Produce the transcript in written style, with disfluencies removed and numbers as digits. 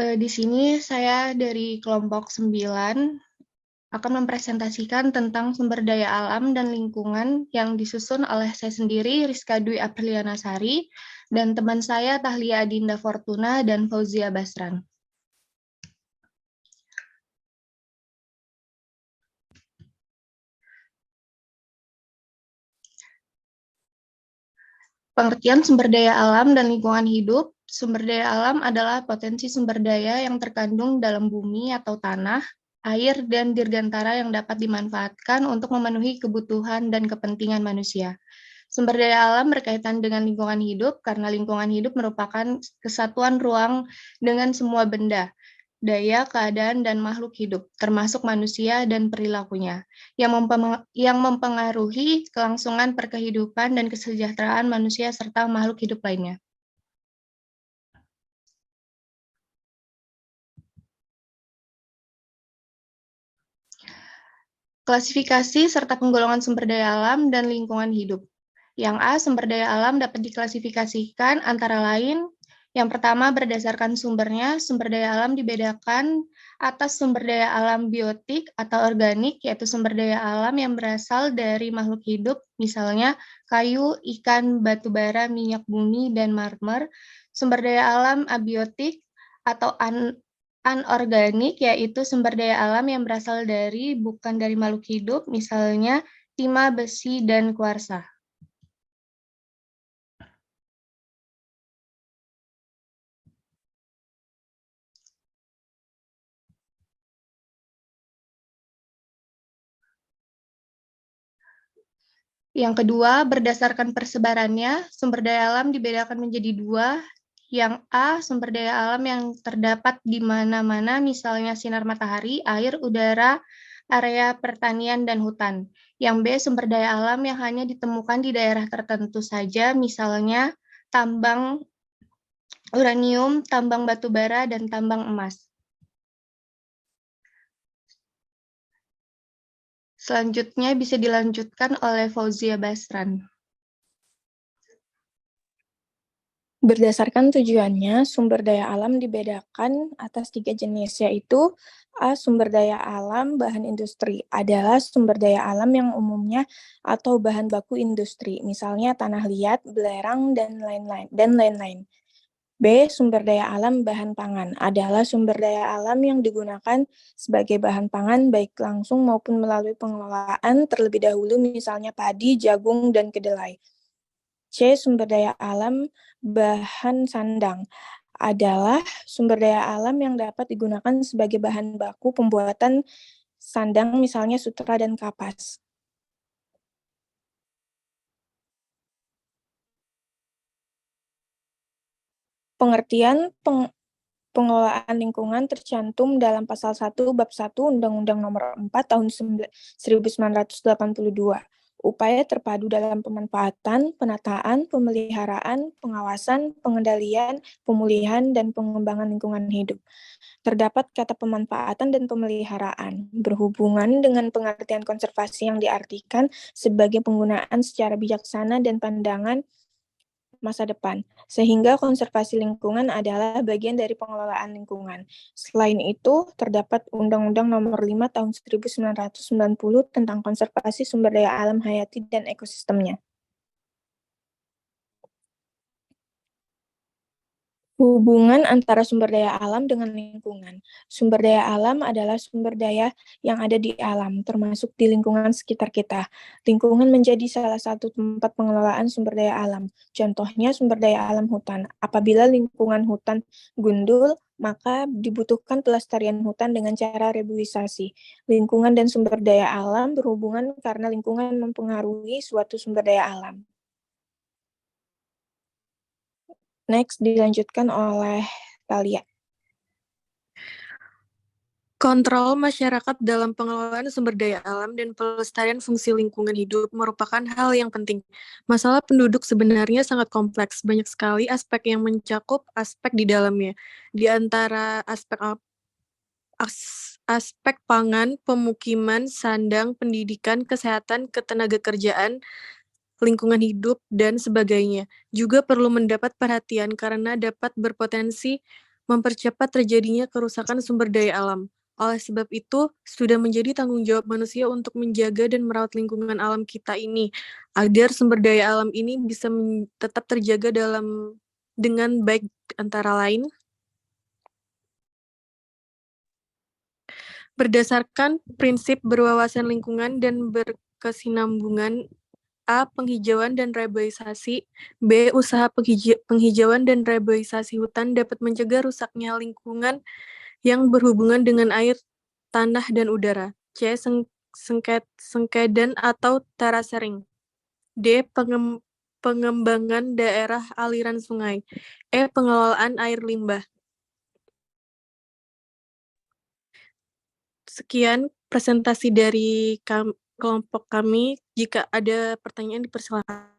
Di sini saya dari kelompok 9 akan mempresentasikan tentang sumber daya alam dan lingkungan yang disusun oleh saya sendiri, Rizka Dwi Aprilianasari, dan teman saya Tahlia Adinda Fortuna dan Fauzia Basran. Pengertian sumber daya alam dan lingkungan hidup. Sumber daya alam adalah potensi sumber daya yang terkandung dalam bumi atau tanah, air, dan dirgantara yang dapat dimanfaatkan untuk memenuhi kebutuhan dan kepentingan manusia. Sumber daya alam berkaitan dengan lingkungan hidup karena lingkungan hidup merupakan kesatuan ruang dengan semua benda, daya, keadaan, dan makhluk hidup, termasuk manusia dan perilakunya, yang mempengaruhi kelangsungan perkehidupan dan kesejahteraan manusia serta makhluk hidup lainnya. Klasifikasi serta penggolongan sumber daya alam dan lingkungan hidup. Yang A, sumber daya alam dapat diklasifikasikan antara lain. Yang pertama, berdasarkan sumbernya, sumber daya alam dibedakan atas sumber daya alam biotik atau organik, yaitu sumber daya alam yang berasal dari makhluk hidup, misalnya kayu, ikan, batu bara, minyak bumi, dan marmer. Sumber daya alam abiotik atau anorganik, yaitu sumber daya alam yang berasal dari bukan dari makhluk hidup, misalnya timah, besi, dan kuarsa. Yang kedua, berdasarkan persebarannya, sumber daya alam dibedakan menjadi dua. Yang A, sumber daya alam yang terdapat di mana-mana, misalnya sinar matahari, air, udara, area pertanian, dan hutan. Yang B, sumber daya alam yang hanya ditemukan di daerah tertentu saja, misalnya tambang uranium, tambang batu bara, dan tambang emas. Selanjutnya bisa dilanjutkan oleh Fauzia Basran. Berdasarkan tujuannya, sumber daya alam dibedakan atas 3 jenis, yaitu A. Sumber daya alam bahan industri adalah sumber daya alam yang umumnya atau bahan baku industri, misalnya tanah liat, belerang, dan lain-lain. B. Sumber daya alam bahan pangan adalah sumber daya alam yang digunakan sebagai bahan pangan baik langsung maupun melalui pengelolaan terlebih dahulu, misalnya padi, jagung, dan kedelai. C. Sumber daya alam bahan sandang adalah sumber daya alam yang dapat digunakan sebagai bahan baku pembuatan sandang, misalnya sutra dan kapas. Pengertian pengelolaan lingkungan tercantum dalam Pasal 1 Bab 1 Undang-Undang Nomor 4 Tahun 1982. Upaya terpadu dalam pemanfaatan, penataan, pemeliharaan, pengawasan, pengendalian, pemulihan, dan pengembangan lingkungan hidup. Terdapat kata pemanfaatan dan pemeliharaan, berhubungan dengan pengertian konservasi yang diartikan sebagai penggunaan secara bijaksana dan pandangan masa depan, sehingga konservasi lingkungan adalah bagian dari pengelolaan lingkungan. Selain itu, terdapat Undang-Undang Nomor 5 Tahun 1990 tentang konservasi sumber daya alam hayati dan ekosistemnya. Hubungan antara sumber daya alam dengan lingkungan. Sumber daya alam adalah sumber daya yang ada di alam, termasuk di lingkungan sekitar kita. Lingkungan menjadi salah satu tempat pengelolaan sumber daya alam. Contohnya sumber daya alam hutan. Apabila lingkungan hutan gundul, maka dibutuhkan pelestarian hutan dengan cara reboisasi. Lingkungan dan sumber daya alam berhubungan karena lingkungan mempengaruhi suatu sumber daya alam. Next, dilanjutkan oleh Talia. Kontrol masyarakat dalam pengelolaan sumber daya alam dan pelestarian fungsi lingkungan hidup merupakan hal yang penting. Masalah penduduk sebenarnya sangat kompleks, banyak sekali aspek yang mencakup aspek di dalamnya. Di antara aspek pangan, pemukiman, sandang, pendidikan, kesehatan, ketenagakerjaan, lingkungan hidup, dan sebagainya. Juga perlu mendapat perhatian karena dapat berpotensi mempercepat terjadinya kerusakan sumber daya alam. Oleh sebab itu, sudah menjadi tanggung jawab manusia untuk menjaga dan merawat lingkungan alam kita ini, agar sumber daya alam ini bisa tetap terjaga dengan baik, antara lain berdasarkan prinsip berwawasan lingkungan dan berkesinambungan. A. Penghijauan dan reboisasi. B. Usaha penghijauan dan reboisasi hutan dapat mencegah rusaknya lingkungan yang berhubungan dengan air, tanah, dan udara. C. Sengkedan atau terasering. D. Pengembangan daerah aliran sungai. E. Pengelolaan air limbah. Sekian presentasi dari kelompok kami. Jika ada pertanyaan, dipersilakan.